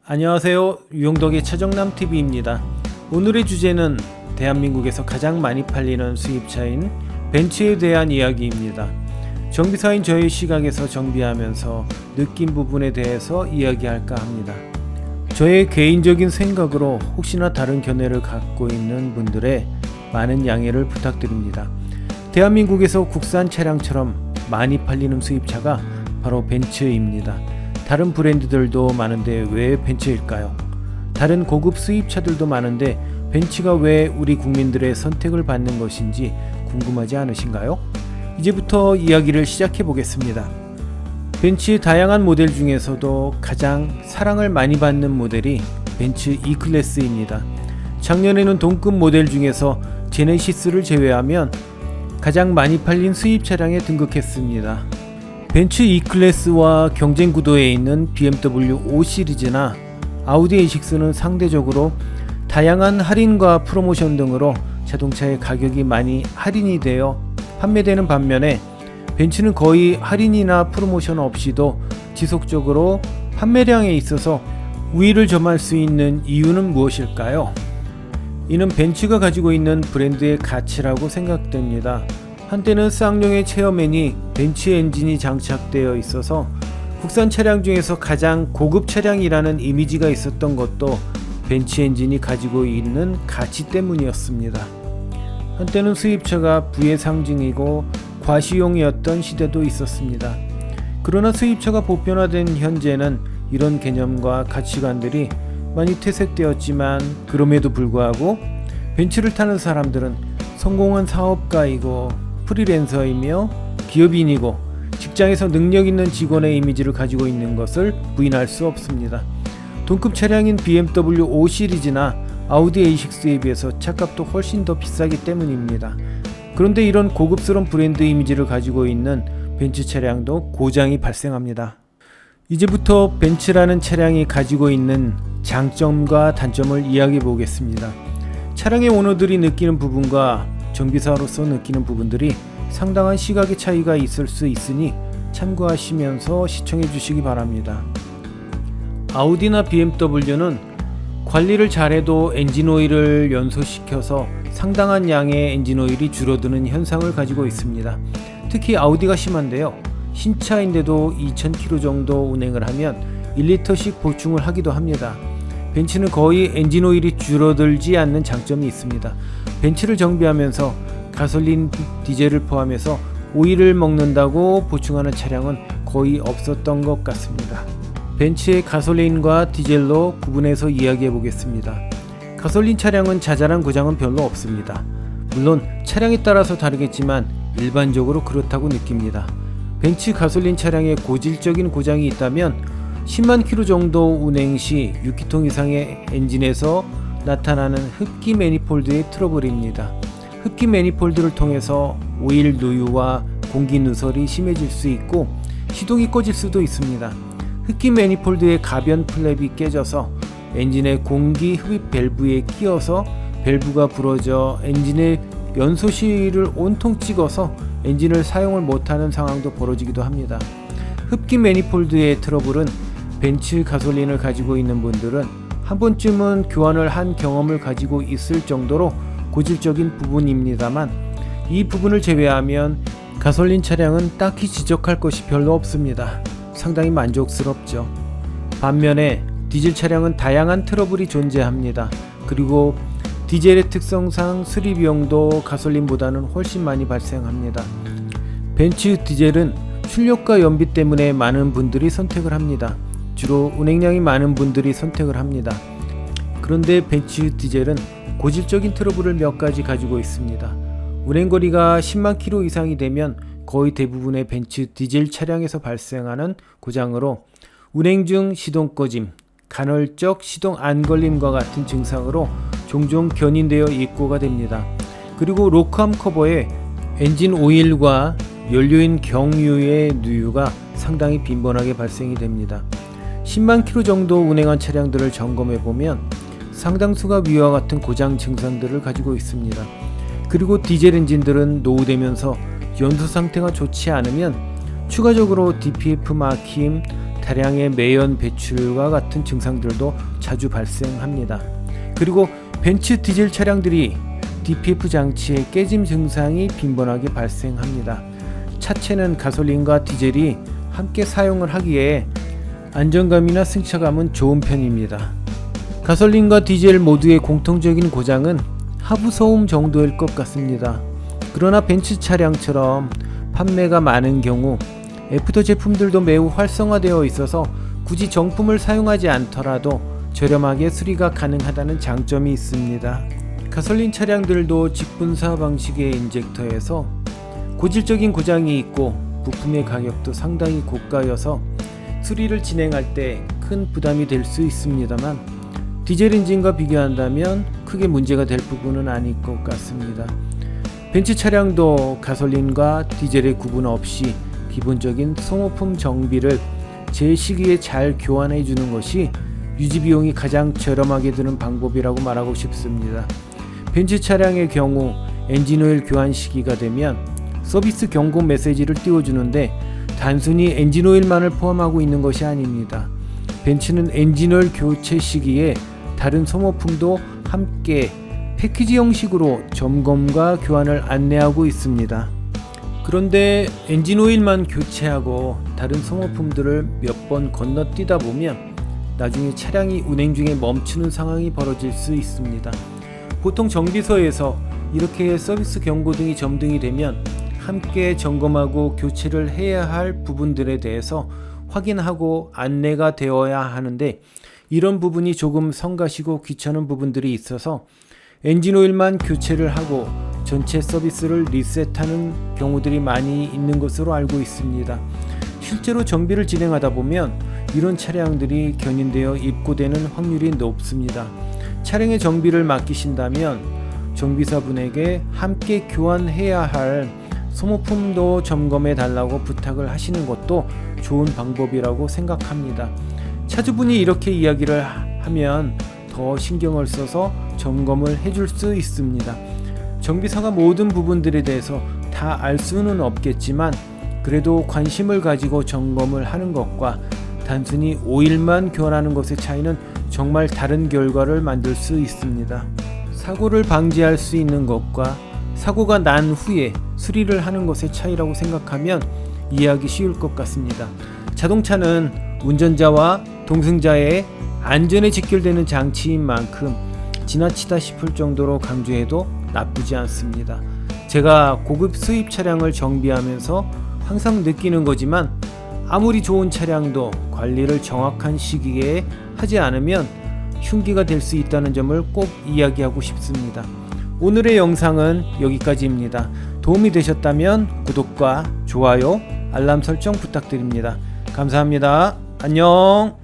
안녕하세요. 유용덕의 최정남TV입니다. 오늘의 주제는 대한민국에서 가장 많이 팔리는 수입차인 벤츠에 대한 이야기입니다. 정비사인 저의 시각에서 정비하면서 느낀 부분에 대해서 이야기할까 합니다. 저의 개인적인 생각으로 혹시나 다른 견해를 갖고 있는 분들의 많은 양해를 부탁드립니다. 대한민국에서 국산 차량처럼 많이 팔리는 수입차가 바로 벤츠입니다. 다른 브랜드들도 많은데 왜 벤츠일까요? 다른 고급 수입차들도 많은데 벤츠가 왜 우리 국민들의 선택을 받는 것인지 궁금하지 않으신가요? 이제부터 이야기를 시작해 보겠습니다. 벤츠의 다양한 모델 중에서도 가장 사랑을 많이 받는 모델이 벤츠 E클래스입니다. 작년에는 동급 모델 중에서 제네시스를 제외하면 가장 많이 팔린 수입 차량에 등극했습니다. 벤츠 E클래스와 경쟁 구도에 있는 BMW 5 시리즈나 아우디 A6는 상대적으로 다양한 할인과 프로모션 등으로 자동차의 가격이 많이 할인이 되어 판매되는 반면에 벤츠는 거의 할인이나 프로모션 없이도 지속적으로 판매량에 있어서 우위를 점할 수 있는 이유는 무엇일까요? 이는 벤츠가 가지고 있는 브랜드의 가치라고 생각됩니다. 한때는 쌍용의 체어맨이 벤츠 엔진이 장착되어 있어서 국산 차량 중에서 가장 고급 차량이라는 이미지가 있었던 것도 벤츠 엔진이 가지고 있는 가치 때문이었습니다. 한때는 수입차가 부의 상징이고 과시용이었던 시대도 있었습니다. 그러나 수입차가 보편화된 현재는 이런 개념과 가치관들이 많이 퇴색되었지만 그럼에도 불구하고 벤츠를 타는 사람들은 성공한 사업가이고 프리랜서이며 기업인이고 직장에서 능력 있는 직원의 이미지를 가지고 있는 것을 부인할 수 없습니다. 동급 차량인 BMW 5 시리즈나 아우디 A6에 비해서 차값도 훨씬 더 비싸기 때문입니다. 그런데 이런 고급스러운 브랜드 이미지를 가지고 있는 벤츠 차량도 고장이 발생합니다. 이제부터 벤츠라는 차량이 가지고 있는 장점과 단점을 이야기해 보겠습니다. 차량의 오너들이 느끼는 부분과 정비사로서 느끼는 부분들이 상당한 시각의 차이가 있을 수 있으니 참고하시면서 시청해 주시기 바랍니다. 아우디나 BMW는 관리를 잘해도 엔진오일을 연소시켜서 상당한 양의 엔진오일이 줄어드는 현상을 가지고 있습니다. 특히 아우디가 심한데요. 신차인데도 2000km 정도 운행을 하면 1리터씩 보충을 하기도 합니다. 벤츠는 거의 엔진오일이 줄어들지 않는 장점이 있습니다. 벤츠를 정비하면서 가솔린, 디젤을 포함해서 오일을 먹는다고 보충하는 차량은 거의 없었던 것 같습니다. 벤츠의 가솔린과 디젤로 구분해서 이야기해 보겠습니다. 가솔린 차량은 자잘한 고장은 별로 없습니다. 물론 차량에 따라서 다르겠지만 일반적으로 그렇다고 느낍니다. 벤츠 가솔린 차량에 고질적인 고장이 있다면 10만 킬로 정도 운행 시 6기통 이상의 엔진에서 나타나는 흡기 매니폴드의 트러블입니다. 흡기 매니폴드를 통해서 오일 누유와 공기 누설이 심해질 수 있고 시동이 꺼질 수도 있습니다. 흡기 매니폴드의 가변 플랩이 깨져서 엔진의 공기 흡입 밸브에 끼어서 밸브가 부러져 엔진의 연소실을 온통 찍어서 엔진을 사용을 못하는 상황도 벌어지기도 합니다. 흡기 매니폴드의 트러블은 벤츠 가솔린을 가지고 있는 분들은 한 번쯤은 교환을 한 경험을 가지고 있을 정도로 고질적인 부분입니다만 이 부분을 제외하면 가솔린 차량은 딱히 지적할 것이 별로 없습니다. 상당히 만족스럽죠. 반면에 디젤 차량은 다양한 트러블이 존재합니다. 그리고 디젤의 특성상 수리 비용도 가솔린보다는 훨씬 많이 발생합니다. 벤츠 디젤은 출력과 연비 때문에 많은 분들이 선택을 합니다. 주로 운행량이 많은 분들이 선택을 합니다. 그런데 벤츠 디젤은 고질적인 트러블을 몇 가지 가지고 있습니다. 운행거리가 10만 킬로 이상이 되면 거의 대부분의 벤츠 디젤 차량에서 발생하는 고장으로 운행 중 시동 꺼짐, 간헐적 시동 안 걸림과 같은 증상으로 종종 견인되어 입고가 됩니다. 그리고 로크암 커버에 엔진 오일과 연료인 경유의 누유가 상당히 빈번하게 발생이 됩니다. 10만 킬로 정도 운행한 차량들을 점검해 보면 상당수가 위와 같은 고장 증상들을 가지고 있습니다. 그리고 디젤 엔진들은 노후되면서 연소 상태가 좋지 않으면 추가적으로 DPF 막힘, 다량의 매연 배출과 같은 증상들도 자주 발생합니다. 그리고 벤츠 디젤 차량들이 DPF 장치의 깨짐 증상이 빈번하게 발생합니다. 차체는 가솔린과 디젤이 함께 사용을 하기에 안정감이나 승차감은 좋은 편입니다. 가솔린과 디젤 모두의 공통적인 고장은 하부 소음 정도일 것 같습니다. 그러나 벤츠 차량처럼 판매가 많은 경우 애프터 제품들도 매우 활성화되어 있어서 굳이 정품을 사용하지 않더라도 저렴하게 수리가 가능하다는 장점이 있습니다. 가솔린 차량들도 직분사 방식의 인젝터에서 고질적인 고장이 있고 부품의 가격도 상당히 고가여서 수리를 진행할 때 큰 부담이 될 수 있습니다만 디젤 엔진과 비교한다면 크게 문제가 될 부분은 아닐 것 같습니다. 벤츠 차량도 가솔린과 디젤의 구분 없이 기본적인 소모품 정비를 제 시기에 잘 교환해 주는 것이 유지 비용이 가장 저렴하게 드는 방법이라고 말하고 싶습니다. 벤츠 차량의 경우 엔진오일 교환 시기가 되면 서비스 경고 메시지를 띄워주는데 단순히 엔진오일만을 포함하고 있는 것이 아닙니다. 벤츠는 엔진오일 교체 시기에 다른 소모품도 함께 패키지 형식으로 점검과 교환을 안내하고 있습니다. 그런데 엔진오일만 교체하고 다른 소모품들을 몇 번 건너뛰다 보면 나중에 차량이 운행 중에 멈추는 상황이 벌어질 수 있습니다. 보통 정비소에서 이렇게 서비스 경고 등이 점등이 되면 함께 점검하고 교체를 해야 할 부분들에 대해서 확인하고 안내가 되어야 하는데 이런 부분이 조금 성가시고 귀찮은 부분들이 있어서 엔진오일만 교체를 하고 전체 서비스를 리셋하는 경우들이 많이 있는 것으로 알고 있습니다. 실제로 정비를 진행하다 보면 이런 차량들이 견인되어 입고되는 확률이 높습니다. 차량의 정비를 맡기신다면 정비사분에게 함께 교환해야 할 소모품도 점검해 달라고 부탁을 하시는 것도 좋은 방법이라고 생각합니다. 차주분이 이렇게 이야기를 하면 더 신경을 써서 점검을 해줄 수 있습니다. 정비사가 모든 부분들에 대해서 다 알 수는 없겠지만 그래도 관심을 가지고 점검을 하는 것과 단순히 오일만 교환하는 것의 차이는 정말 다른 결과를 만들 수 있습니다. 사고를 방지할 수 있는 것과 사고가 난 후에 수리를 하는 것의 차이라고 생각하면 이해하기 쉬울 것 같습니다. 자동차는 운전자와 동승자의 안전에 직결되는 장치인 만큼 지나치다 싶을 정도로 강조해도 나쁘지 않습니다. 제가 고급 수입 차량을 정비하면서 항상 느끼는 거지만 아무리 좋은 차량도 관리를 정확한 시기에 하지 않으면 흉기가 될 수 있다는 점을 꼭 이야기하고 싶습니다. 오늘의 영상은 여기까지입니다. 도움이 되셨다면 구독과 좋아요, 알람 설정 부탁드립니다. 감사합니다. 안녕.